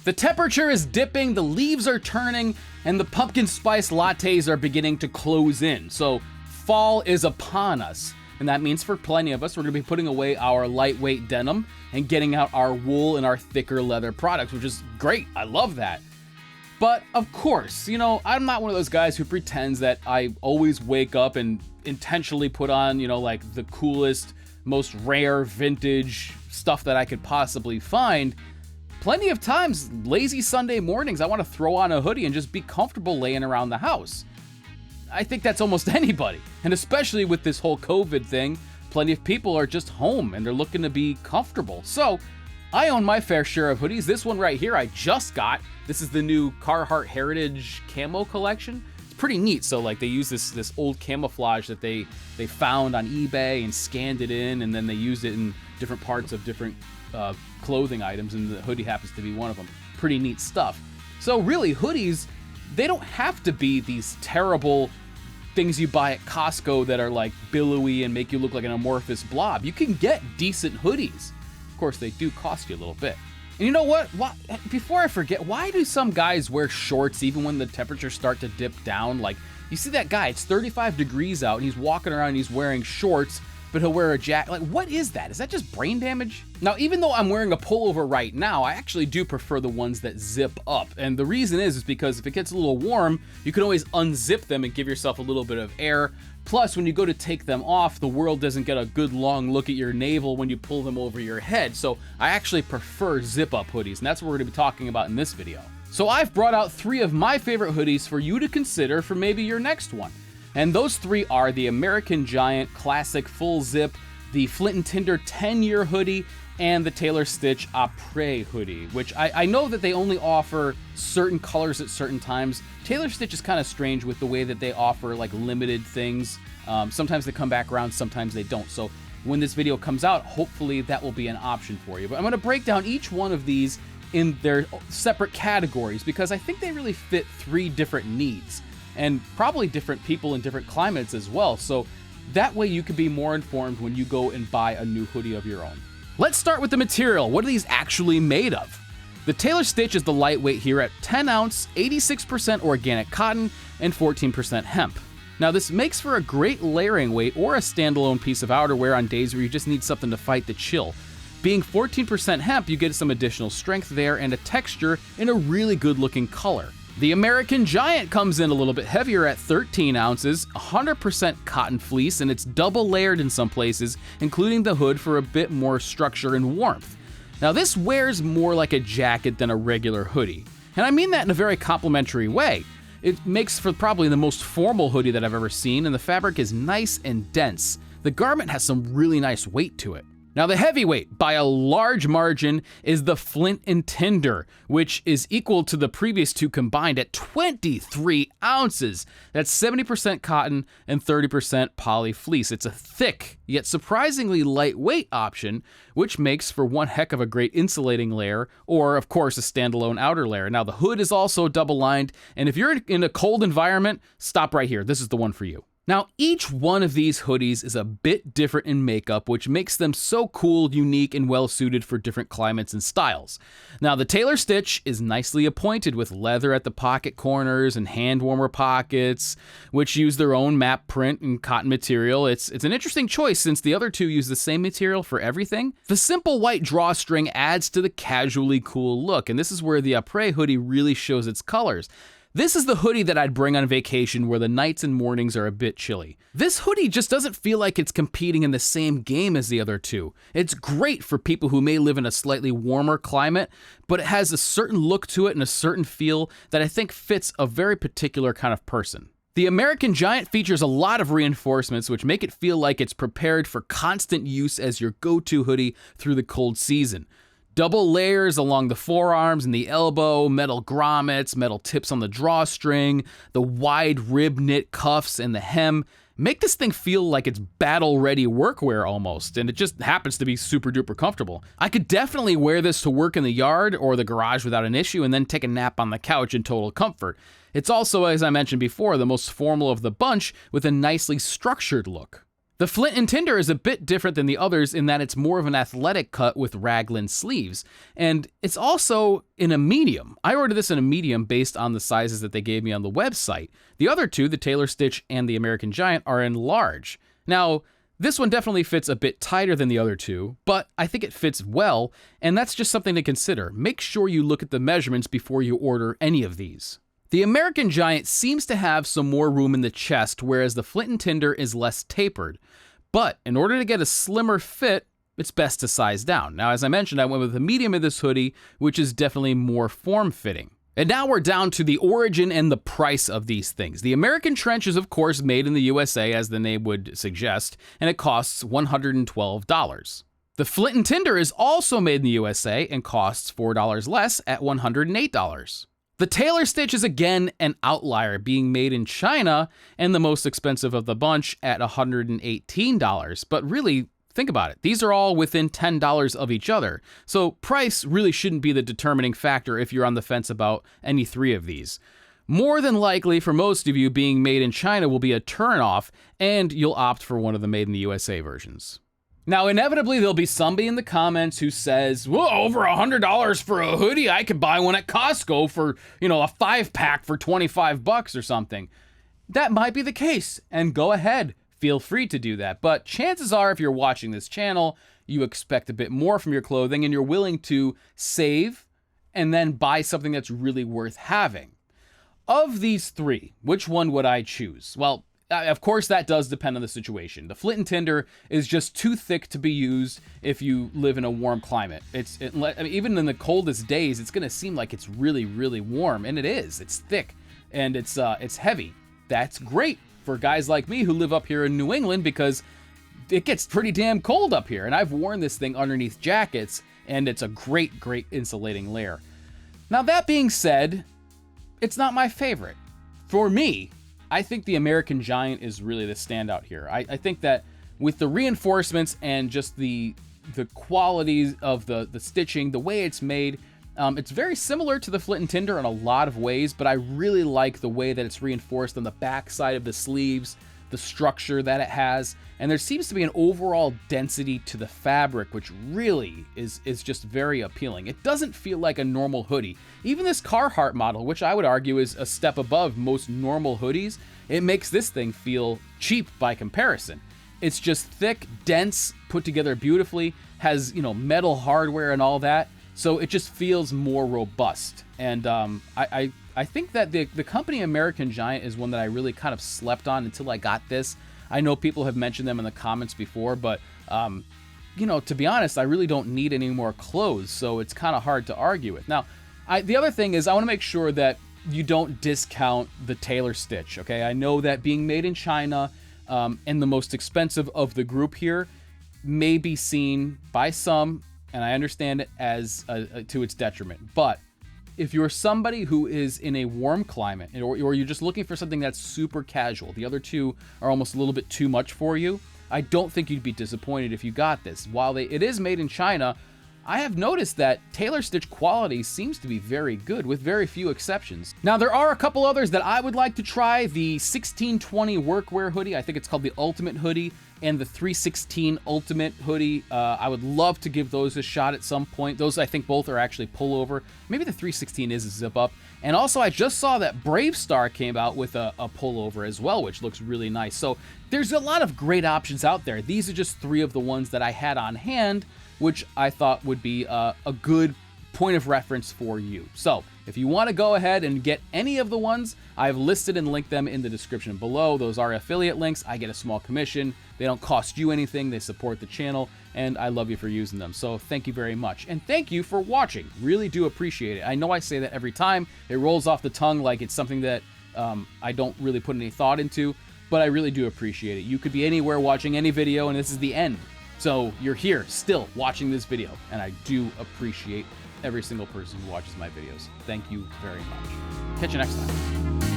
The temperature is dipping, the leaves are turning, and the pumpkin spice lattes are beginning to close in. So fall is upon us. And that means for plenty of us, we're gonna be putting away our lightweight denim and getting out our wool and our thicker leather products, which is great. I love that. But of course, you know, I'm not one of those guys who pretends that I always wake up and intentionally put on, you know, like the coolest, most rare vintage stuff that I could possibly find. Plenty of times, lazy Sunday mornings, I want to throw on a hoodie and just be comfortable laying around the house. I think that's almost anybody. And especially with this whole COVID thing, plenty of people are just home and they're looking to be comfortable. So I own my fair share of hoodies. This one right here I just got. This is the new Carhartt Heritage Camo collection. It's pretty neat. So like they use this old camouflage that they found on eBay and scanned it in, and then they used it in different parts of different clothing items, and the hoodie happens to be one of them. Pretty neat stuff. So really, hoodies, they don't have to be these terrible things you buy at Costco that are like billowy and make you look like an amorphous blob. You can get decent hoodies. Of course, they do cost you a little bit. And you know what? Before I forget, why do some guys wear shorts even when the temperatures start to dip down? Like, you see that guy, it's 35 degrees out, and he's walking around and he's wearing shorts, but he'll wear a jacket. Like, what is that? Is that just brain damage? Now, even though I'm wearing a pullover right now, I actually do prefer the ones that zip up. And the reason is because if it gets a little warm, you can always unzip them and give yourself a little bit of air. Plus, when you go to take them off, the world doesn't get a good long look at your navel when you pull them over your head. So I actually prefer zip-up hoodies, and that's what we're gonna be talking about in this video. So I've brought out 3 of my favorite hoodies for you to consider for maybe your next one. And those 3 are the American Giant Classic Full Zip, the Flint & Tinder 10-year hoodie, and the Taylor Stitch Après hoodie, which I know that they only offer certain colors at certain times. Taylor Stitch is kind of strange with the way that they offer like limited things. Sometimes they come back around, sometimes they don't. So when this video comes out, hopefully that will be an option for you. But I'm gonna break down each one of these in their separate categories because I think they really fit 3 different needs and probably different people in different climates as well. So that way you can be more informed when you go and buy a new hoodie of your own. Let's start with the material. What are these actually made of? The Taylor Stitch is the lightweight here at 10 ounce, 86% organic cotton, and 14% hemp. Now this makes for a great layering weight or a standalone piece of outerwear on days where you just need something to fight the chill. Being 14% hemp, you get some additional strength there and a texture in a really good looking color. The American Giant comes in a little bit heavier at 13 ounces, 100% cotton fleece, and it's double layered in some places, including the hood for a bit more structure and warmth. Now this wears more like a jacket than a regular hoodie, and I mean that in a very complimentary way. It makes for probably the most formal hoodie that I've ever seen, and the fabric is nice and dense. The garment has some really nice weight to it. Now the heavyweight, by a large margin, is the Flint & Tinder, which is equal to the previous 2 combined at 23 ounces. That's 70% cotton and 30% poly fleece. It's a thick, yet surprisingly lightweight option, which makes for one heck of a great insulating layer, or of course a standalone outer layer. Now the hood is also double lined, and if you're in a cold environment, stop right here. This is the one for you. Now, each one of these hoodies is a bit different in makeup, which makes them so cool, unique, and well-suited for different climates and styles. Now, the Taylor Stitch is nicely appointed with leather at the pocket corners and hand warmer pockets, which use their own map print and cotton material. It's an interesting choice since the other 2 use the same material for everything. The simple white drawstring adds to the casually cool look, and this is where the Après hoodie really shows its colors. This is the hoodie that I'd bring on vacation where the nights and mornings are a bit chilly. This hoodie just doesn't feel like it's competing in the same game as the other 2. It's great for people who may live in a slightly warmer climate, but it has a certain look to it and a certain feel that I think fits a very particular kind of person. The American Giant features a lot of reinforcements which make it feel like it's prepared for constant use as your go-to hoodie through the cold season. Double layers along the forearms and the elbow, metal grommets, metal tips on the drawstring, the wide rib knit cuffs and the hem make this thing feel like it's battle-ready workwear almost, and it just happens to be super duper comfortable. I could definitely wear this to work in the yard or the garage without an issue and then take a nap on the couch in total comfort. It's also, as I mentioned before, the most formal of the bunch with a nicely structured look. The Flint and Tinder is a bit different than the others in that it's more of an athletic cut with raglan sleeves, and it's also in a medium. I ordered this in a medium based on the sizes that they gave me on the website. The other two, the Tailor Stitch and the American Giant, are in large. Now, this one definitely fits a bit tighter than the other two, but I think it fits well, and that's just something to consider. Make sure you look at the measurements before you order any of these. The American Giant seems to have some more room in the chest, whereas the Flint and Tinder is less tapered. But in order to get a slimmer fit, it's best to size down. Now, as I mentioned, I went with a medium of this hoodie, which is definitely more form-fitting. And now we're down to the origin and the price of these things. The American Trench is, of course, made in the USA, as the name would suggest, and it costs $112. The Flint and Tinder is also made in the USA and costs $4 less at $108. The Tailor Stitch is again an outlier, being made in China and the most expensive of the bunch at $118. But really, think about it. These are all within $10 of each other. So price really shouldn't be the determining factor if you're on the fence about any three of these. More than likely, for most of you, being made in China will be a turnoff, and you'll opt for one of the made in the USA versions. Now, inevitably, there'll be somebody in the comments who says, well, over $100 for a hoodie, I could buy one at Costco for, a 5-pack for $25 or something. That might be the case, and go ahead, feel free to do that. But chances are, if you're watching this channel, you expect a bit more from your clothing, and you're willing to save and then buy something that's really worth having. Of these three, which one would I choose? Well, of course, that does depend on the situation. The Flint and Tinder is just too thick to be used if you live in a warm climate. Even in the coldest days, it's going to seem like it's really, really warm, and it is. It's thick, and it's heavy. That's great for guys like me who live up here in New England because it gets pretty damn cold up here, and I've worn this thing underneath jackets, and it's a great, great insulating layer. Now, that being said, it's not my favorite. For me, I think the American Giant is really the standout here. I think that with the reinforcements and just the qualities of the stitching, the way it's made, it's very similar to the Flint and Tinder in a lot of ways, but I really like the way that it's reinforced on the back side of the sleeves, the structure that it has, and there seems to be an overall density to the fabric, which really is just very appealing. It doesn't feel like a normal hoodie. Even this Carhartt model, which I would argue is a step above most normal hoodies, it makes this thing feel cheap by comparison. It's just thick, dense, put together beautifully, has, metal hardware and all that, so it just feels more robust. And I think that the company American Giant is one that I really kind of slept on until I got this. I know people have mentioned them in the comments before, but, to be honest, I really don't need any more clothes, so it's kind of hard to argue with. Now, the other thing is I want to make sure that you don't discount the Tailor Stitch, okay? I know that being made in China and the most expensive of the group here may be seen by some, and I understand it as to its detriment, but if you're somebody who is in a warm climate or you're just looking for something that's super casual, the other two are almost a little bit too much for you, I don't think you'd be disappointed if you got this. While it is made in China, I have noticed that Tailor Stitch quality seems to be very good, with very few exceptions. Now, there are a couple others that I would like to try. The 1620 workwear hoodie, I think it's called the Ultimate Hoodie, and the 316 Ultimate Hoodie. I would love to give those a shot at some point. Those, I think, both are actually pullover. Maybe the 316 is a zip-up. And also, I just saw that Brave Star came out with a pullover as well, which looks really nice. So there's a lot of great options out there. These are just three of the ones that I had on hand, which I thought would be a good point of reference for you. So if you want to go ahead and get any of the ones, I've listed and linked them in the description below. Those are affiliate links. I get a small commission. They don't cost you anything. They support the channel, and I love you for using them. So thank you very much. And thank you for watching. Really do appreciate it. I know I say that every time. It rolls off the tongue like it's something that I don't really put any thought into, but I really do appreciate it. You could be anywhere watching any video, and this is the end. So you're here still watching this video, and I do appreciate every single person who watches my videos. Thank you very much. Catch you next time.